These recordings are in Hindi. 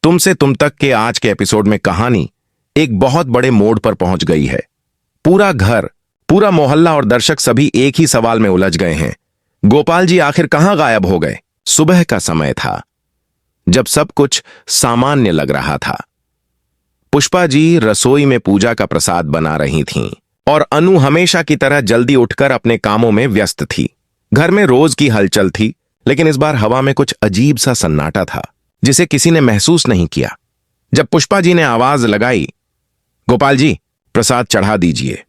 तुमसे तुम तक के आज के एपिसोड में कहानी एक बहुत बड़े मोड़ पर पहुंच गई है। पूरा घर, पूरा मोहल्ला और दर्शक सभी एक ही सवाल में उलझ गए हैं। गोपाल जी आखिर कहां गायब हो गए? सुबह का समय था, जब सब कुछ सामान्य लग रहा था। पुष्पा जी रसोई में पूजा का प्रसाद बना रही थीं और अनु हमेशा की तरह जल्दी उठकर अपने कामों में व्यस्त थी। घर में रोज की हलचल थी, लेकिन इस बार हवा में कुछ अजीब सा सन्नाटा था जिसे किसी ने महसूस नहीं किया। जब पुष्पा जी ने आवाज लगाई, गोपाल जी प्रसाद चढ़ा दीजिए,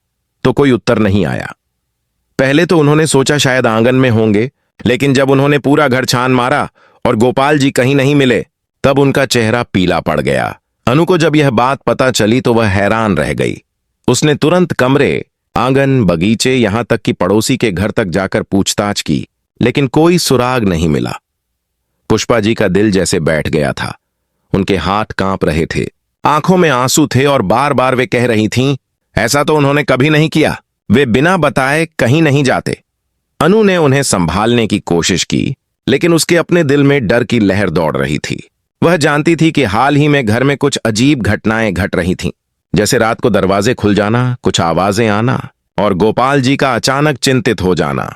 तो कोई उत्तर नहीं आया। पहले तो उन्होंने सोचा शायद आंगन में होंगे, लेकिन जब उन्होंने पूरा घर छान मारा और गोपाल जी कहीं नहीं मिले, तब उनका चेहरा पीला पड़ गया। अनु को जब यह बात पता चली तो वह हैरान रह गई। उसने तुरंत कमरे, आंगन, बगीचे, यहां तक कि पड़ोसी के घर तक जाकर पूछताछ की, लेकिन कोई सुराग नहीं मिला। पुष्पा जी का दिल जैसे बैठ गया था। उनके हाथ कांप रहे थे, आंखों में आंसू थे और बार बार वे कह रही थीं, ऐसा तो उन्होंने कभी नहीं किया, वे बिना बताए कहीं नहीं जाते। अनु ने उन्हें संभालने की कोशिश की, लेकिन उसके अपने दिल में डर की लहर दौड़ रही थी। वह जानती थी कि हाल ही में घर में कुछ अजीब घटनाएं घट रही थीं, जैसे रात को दरवाजे खुल जाना, कुछ आवाजें आना और गोपाल जी का अचानक चिंतित हो जाना।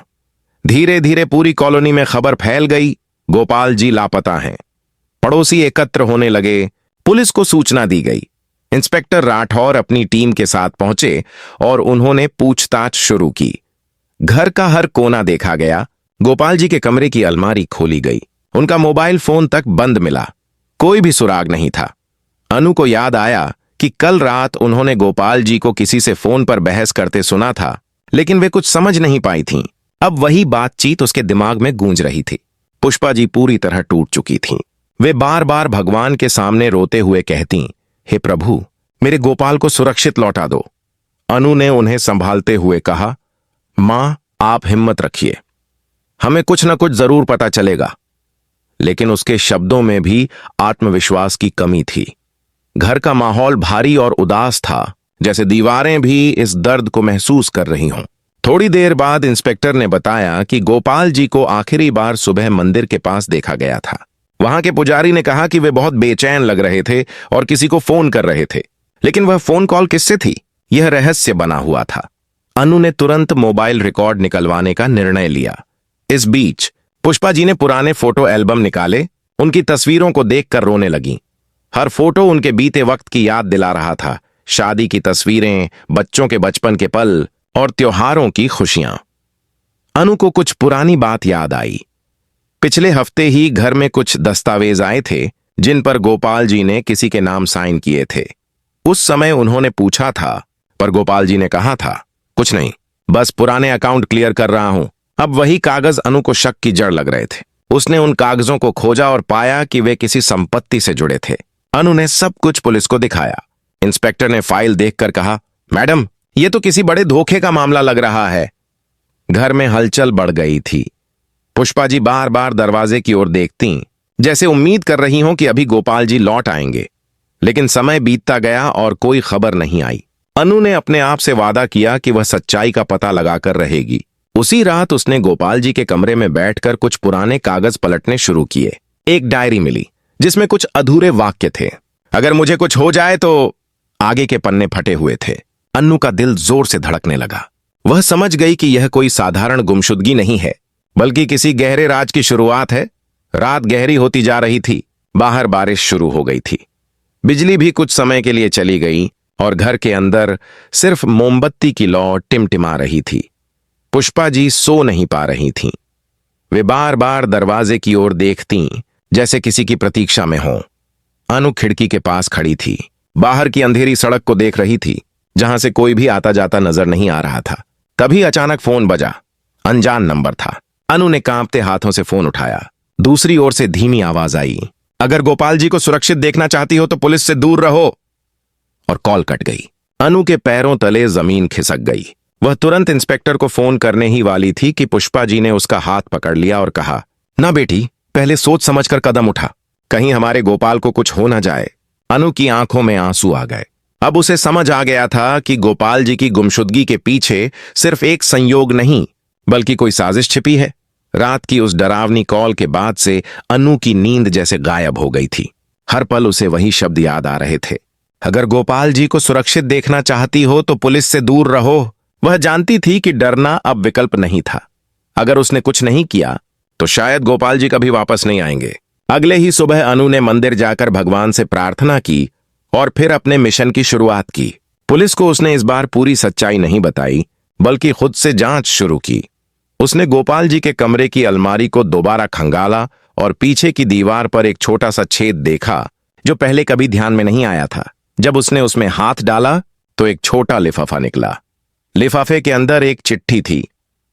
धीरे धीरे पूरी कॉलोनी में खबर फैल गई, गोपाल जी लापता हैं। पड़ोसी एकत्र होने लगे, पुलिस को सूचना दी गई। इंस्पेक्टर राठौर अपनी टीम के साथ पहुंचे और उन्होंने पूछताछ शुरू की। घर का हर कोना देखा गया। गोपाल जी के कमरे की अलमारी खोली गई, उनका मोबाइल फोन तक बंद मिला। कोई भी सुराग नहीं था। अनु को याद आया कि कल रात उन्होंने गोपाल जी को किसी से फोन पर बहस करते सुना था, लेकिन वे कुछ समझ नहीं पाई थीं। अब वही बातचीत उसके दिमाग में गूंज रही थी। पुष्पा जी पूरी तरह टूट चुकी थीं। वे बार बार भगवान के सामने रोते हुए कहती, हे प्रभु, मेरे गोपाल को सुरक्षित लौटा दो। अनु ने उन्हें संभालते हुए कहा, मां, आप हिम्मत रखिए, हमें कुछ न कुछ जरूर पता चलेगा। लेकिन उसके शब्दों में भी आत्मविश्वास की कमी थी। घर का माहौल भारी और उदास था, जैसे दीवारें भी इस दर्द को महसूस कर रही हों। थोड़ी देर बाद इंस्पेक्टर ने बताया कि गोपाल जी को आखिरी बार सुबह मंदिर के पास देखा गया था। वहां के पुजारी ने कहा कि वे बहुत बेचैन लग रहे थे और किसी को फोन कर रहे थे, लेकिन वह फोन कॉल किससे थी, यह रहस्य बना हुआ था। अनु ने तुरंत मोबाइल रिकॉर्ड निकलवाने का निर्णय लिया। इस बीच पुष्पा जी ने पुराने फोटो एल्बम निकाले। उनकी तस्वीरों को देखकर रोने लगीं। हर फोटो उनके बीते वक्त की याद दिला रहा था, शादी की तस्वीरें, बच्चों के बचपन के पल और त्योहारों की खुशियां। अनु को कुछ पुरानी बात याद आई। पिछले हफ्ते ही घर में कुछ दस्तावेज आए थे जिन पर गोपाल जी ने किसी के नाम साइन किए थे। उस समय उन्होंने पूछा था, पर गोपाल जी ने कहा था, कुछ नहीं, बस पुराने अकाउंट क्लियर कर रहा हूं। अब वही कागज अनु को शक की जड़ लग रहे थे। उसने उन कागजों को खोजा और पाया कि वे किसी संपत्ति से जुड़े थे। अनु ने सब कुछ पुलिस को दिखाया। इंस्पेक्टर ने फाइल देखकर कहा, मैडम, यह तो किसी बड़े धोखे का मामला लग रहा है। घर में हलचल बढ़ गई थी। पुष्पा जी बार बार दरवाजे की ओर देखतीं, जैसे उम्मीद कर रही हों कि अभी गोपाल जी लौट आएंगे। लेकिन समय बीतता गया और कोई खबर नहीं आई। अनु ने अपने आप से वादा किया कि वह सच्चाई का पता लगाकर रहेगी। उसी रात उसने गोपाल जी के कमरे में बैठकर कुछ पुराने कागज पलटने शुरू किए। एक डायरी मिली जिसमें कुछ अधूरे वाक्य थे। अगर मुझे कुछ हो जाए तो, आगे के पन्ने फटे हुए थे। अनु का दिल जोर से धड़कने लगा। वह समझ गई कि यह कोई साधारण गुमशुदगी नहीं है, बल्कि किसी गहरे राज की शुरुआत है। रात गहरी होती जा रही थी। बाहर बारिश शुरू हो गई थी। बिजली भी कुछ समय के लिए चली गई और घर के अंदर सिर्फ मोमबत्ती की लौ टिमटिमा रही थी। पुष्पा जी सो नहीं पा रही थीं। वे बार बार दरवाजे की ओर देखतीं, जैसे किसी की प्रतीक्षा में हों। अनु खिड़की के पास खड़ी थी, बाहर की अंधेरी सड़क को देख रही थी, जहां से कोई भी आता जाता नजर नहीं आ रहा था। तभी अचानक फोन बजा। अनजान नंबर था। अनु ने कांपते हाथों से फोन उठाया। दूसरी ओर से धीमी आवाज आई, अगर गोपाल जी को सुरक्षित देखना चाहती हो तो पुलिस से दूर रहो। और कॉल कट गई। अनु के पैरों तले जमीन खिसक गई। वह तुरंत इंस्पेक्टर को फोन करने ही वाली थी कि पुष्पा जी ने उसका हाथ पकड़ लिया और कहा, ना बेटी, पहले सोच समझकर कदम उठा, कहीं हमारे गोपाल को कुछ हो ना जाए। अनु की आंखों में आंसू आ गए। अब उसे समझ आ गया था कि गोपाल जी की गुमशुदगी के पीछे सिर्फ एक संयोग नहीं, बल्कि कोई साजिश छिपी है। रात की उस डरावनी कॉल के बाद से अनु की नींद जैसे गायब हो गई थी। हर पल उसे वही शब्द याद आ रहे थे। अगर गोपाल जी को सुरक्षित देखना चाहती हो तो पुलिस से दूर रहो। वह जानती थी कि डरना अब विकल्प नहीं था। अगर उसने कुछ नहीं किया तो शायद गोपाल जी कभी वापस नहीं आएंगे। अगले ही सुबह अनु ने मंदिर जाकर भगवान से प्रार्थना की और फिर अपने मिशन की शुरुआत की। पुलिस को उसने इस बार पूरी सच्चाई नहीं बताई, बल्कि खुद से जांच शुरू की। उसने गोपाल जी के कमरे की अलमारी को दोबारा खंगाला और पीछे की दीवार पर एक छोटा सा छेद देखा जो पहले कभी ध्यान में नहीं आया था। जब उसने उसमें हाथ डाला तो एक छोटा लिफाफा निकला। लिफाफे के अंदर एक चिट्ठी थी।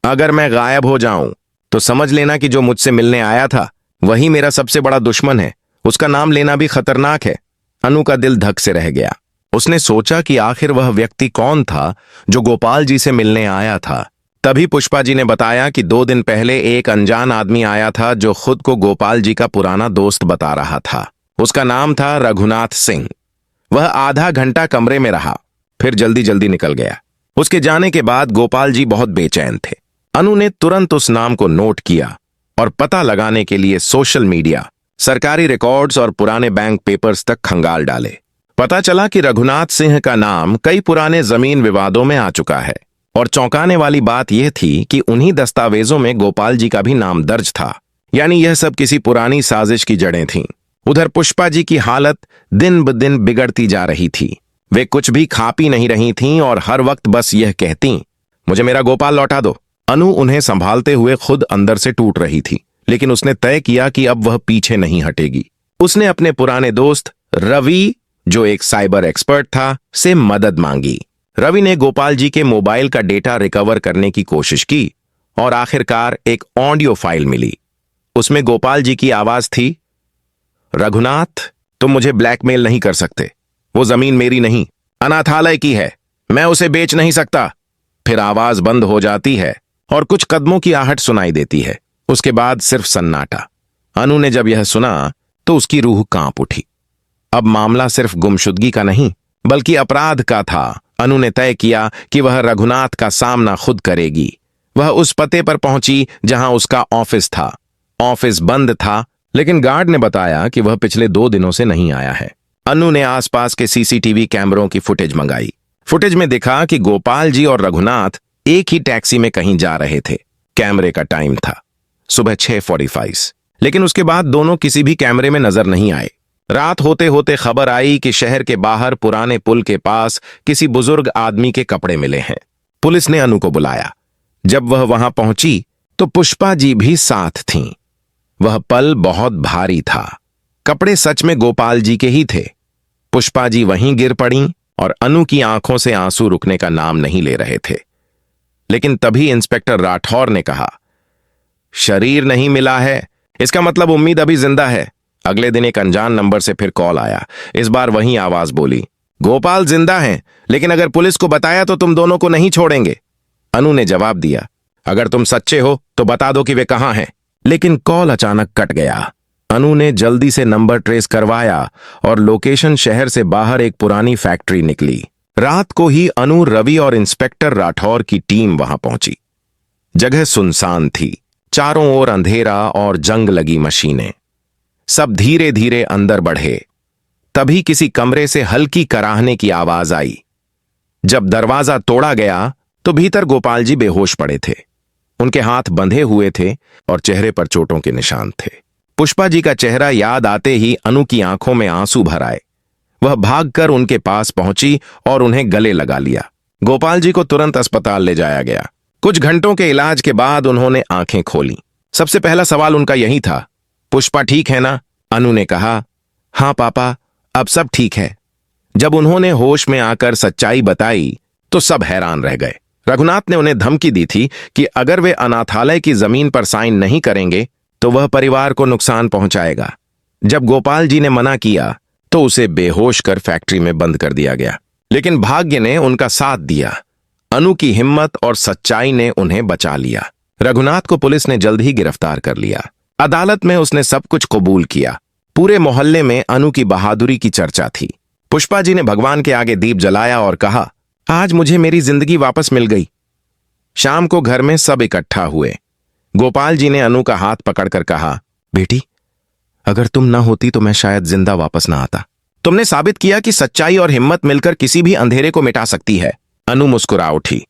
अगर मैं गायब हो जाऊं तो समझ लेना कि जो मुझसे मिलने आया था वही मेरा सबसे बड़ा दुश्मन है। उसका नाम लेना भी खतरनाक है। अनु का दिल धक से रह गया। उसने सोचा कि आखिर वह व्यक्ति कौन था जो गोपाल जी से मिलने आया था। तभी पुष्पा जी ने बताया कि 2 दिन पहले एक अनजान आदमी आया था जो खुद को गोपाल जी का पुराना दोस्त बता रहा था। उसका नाम था रघुनाथ सिंह। वह आधा घंटा कमरे में रहा, फिर जल्दी जल्दी निकल गया। उसके जाने के बाद गोपाल जी बहुत बेचैन थे। अनु ने तुरंत उस नाम को नोट किया और पता लगाने के लिए सोशल मीडिया, सरकारी रिकॉर्ड्स और पुराने बैंक पेपर्स तक खंगाल डाले। पता चला कि रघुनाथ सिंह का नाम कई पुराने जमीन विवादों में आ चुका है और चौंकाने वाली बात यह थी कि उन्हीं दस्तावेजों में गोपाल जी का भी नाम दर्ज था। यानी यह सब किसी पुरानी साजिश की जड़ें थीं। उधर पुष्पा जी की हालत दिन ब दिन बिगड़ती जा रही थी। वे कुछ भी खा पी नहीं रही थीं और हर वक्त बस यह कहती, मुझे मेरा गोपाल लौटा दो। अनु उन्हें संभालते हुए खुद अंदर से टूट रही थी, लेकिन उसने तय किया कि अब वह पीछे नहीं हटेगी। उसने अपने पुराने दोस्त रवि, जो एक साइबर एक्सपर्ट था, से मदद मांगी। रवि ने गोपाल जी के मोबाइल का डेटा रिकवर करने की कोशिश की और आखिरकार एक ऑडियो फाइल मिली। उसमें गोपाल जी की आवाज थी, रघुनाथ, तुम मुझे ब्लैकमेल नहीं कर सकते। वो जमीन मेरी नहीं, अनाथालय की है। मैं उसे बेच नहीं सकता। फिर आवाज बंद हो जाती है और कुछ कदमों की आहट सुनाई देती है। उसके बाद सिर्फ सन्नाटा। अनु ने जब यह सुना तो उसकी रूह कांप उठी। अब मामला सिर्फ गुमशुदगी का नहीं बल्कि अपराध का था। अनु ने तय किया कि वह रघुनाथ का सामना खुद करेगी। वह उस पते पर पहुंची जहां उसका ऑफिस था। ऑफिस बंद था, लेकिन गार्ड ने बताया कि वह पिछले 2 दिनों से नहीं आया है। अनु ने आसपास के सीसीटीवी कैमरों की फुटेज मंगाई। फुटेज में दिखा कि गोपाल जी और रघुनाथ एक ही टैक्सी में कहीं जा रहे थे। कैमरे का टाइम था सुबह 6:45, लेकिन उसके बाद दोनों किसी भी कैमरे में नजर नहीं आए। रात होते होते खबर आई कि शहर के बाहर पुराने पुल के पास किसी बुजुर्ग आदमी के कपड़े मिले हैं। पुलिस ने अनु को बुलाया। जब वह वहां पहुंची तो पुष्पा जी भी साथ थीं। वह पल बहुत भारी था। कपड़े सच में गोपाल जी के ही थे। पुष्पा जी वहीं गिर पड़ीं और अनु की आंखों से आंसू रुकने का नाम नहीं ले रहे थे। लेकिन तभी इंस्पेक्टर राठौर ने कहा, शरीर नहीं मिला है, इसका मतलब उम्मीद अभी जिंदा है। अगले दिन एक अनजान नंबर से फिर कॉल आया। इस बार वही आवाज बोली, गोपाल जिंदा हैं, लेकिन अगर पुलिस को बताया तो तुम दोनों को नहीं छोड़ेंगे। अनु ने जवाब दिया, अगर तुम सच्चे हो तो बता दो कि वे कहां हैं। लेकिन कॉल अचानक कट गया। अनु ने जल्दी से नंबर ट्रेस करवाया और लोकेशन शहर से बाहर एक पुरानी फैक्ट्री निकली। रात को ही अनु, रवि और इंस्पेक्टर राठौर की टीम वहां पहुंची। जगह सुनसान थी, चारों ओर अंधेरा और जंग लगी मशीनें। सब धीरे धीरे अंदर बढ़े। तभी किसी कमरे से हल्की कराहने की आवाज आई। जब दरवाजा तोड़ा गया तो भीतर गोपाल जी बेहोश पड़े थे। उनके हाथ बंधे हुए थे और चेहरे पर चोटों के निशान थे। पुष्पा जी का चेहरा याद आते ही अनु की आंखों में आंसू भर आए। वह भागकर उनके पास पहुंची और उन्हें गले लगा लिया। गोपाल जी को तुरंत अस्पताल ले जाया गया। कुछ घंटों के इलाज के बाद उन्होंने आंखें खोली। सबसे पहला सवाल उनका यही था, पुष्पा ठीक है ना? अनु ने कहा, हां पापा, अब सब ठीक है। जब उन्होंने होश में आकर सच्चाई बताई तो सब हैरान रह गए। रघुनाथ ने उन्हें धमकी दी थी कि अगर वे अनाथालय की जमीन पर साइन नहीं करेंगे तो वह परिवार को नुकसान पहुंचाएगा। जब गोपाल जी ने मना किया तो उसे बेहोश कर फैक्ट्री में बंद कर दिया गया। लेकिन भाग्य ने उनका साथ दिया। अनु की हिम्मत और सच्चाई ने उन्हें बचा लिया। रघुनाथ को पुलिस ने जल्द ही गिरफ्तार कर लिया। अदालत में उसने सब कुछ कबूल किया। पूरे मोहल्ले में अनु की बहादुरी की चर्चा थी। पुष्पा जी ने भगवान के आगे दीप जलाया और कहा, आज मुझे मेरी जिंदगी वापस मिल गई। शाम को घर में सब इकट्ठा हुए। गोपाल जी ने अनु का हाथ पकड़कर कहा, बेटी, अगर तुम न होती तो मैं शायद जिंदा वापस ना आता। तुमने साबित किया कि सच्चाई और हिम्मत मिलकर किसी भी अंधेरे को मिटा सकती है। अनु मुस्कुरा उठी।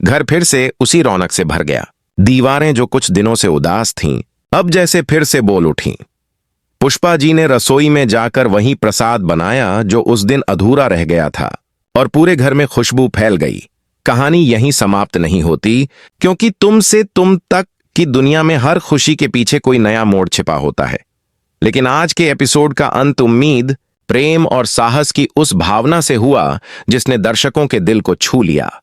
घर फिर से उसी रौनक से भर गया। दीवारें जो कुछ दिनों से उदास थीं, अब जैसे फिर से बोल उठीं। पुष्पा जी ने रसोई में जाकर वही प्रसाद बनाया जो उस दिन अधूरा रह गया था, और पूरे घर में खुशबू फैल गई। कहानी यहीं समाप्त नहीं होती, क्योंकि तुम से तुम तक की दुनिया में हर खुशी के पीछे कोई नया मोड़ छिपा होता है। लेकिन आज के एपिसोड का अंत उम्मीद, प्रेम और साहस की उस भावना से हुआ जिसने दर्शकों के दिल को छू लिया।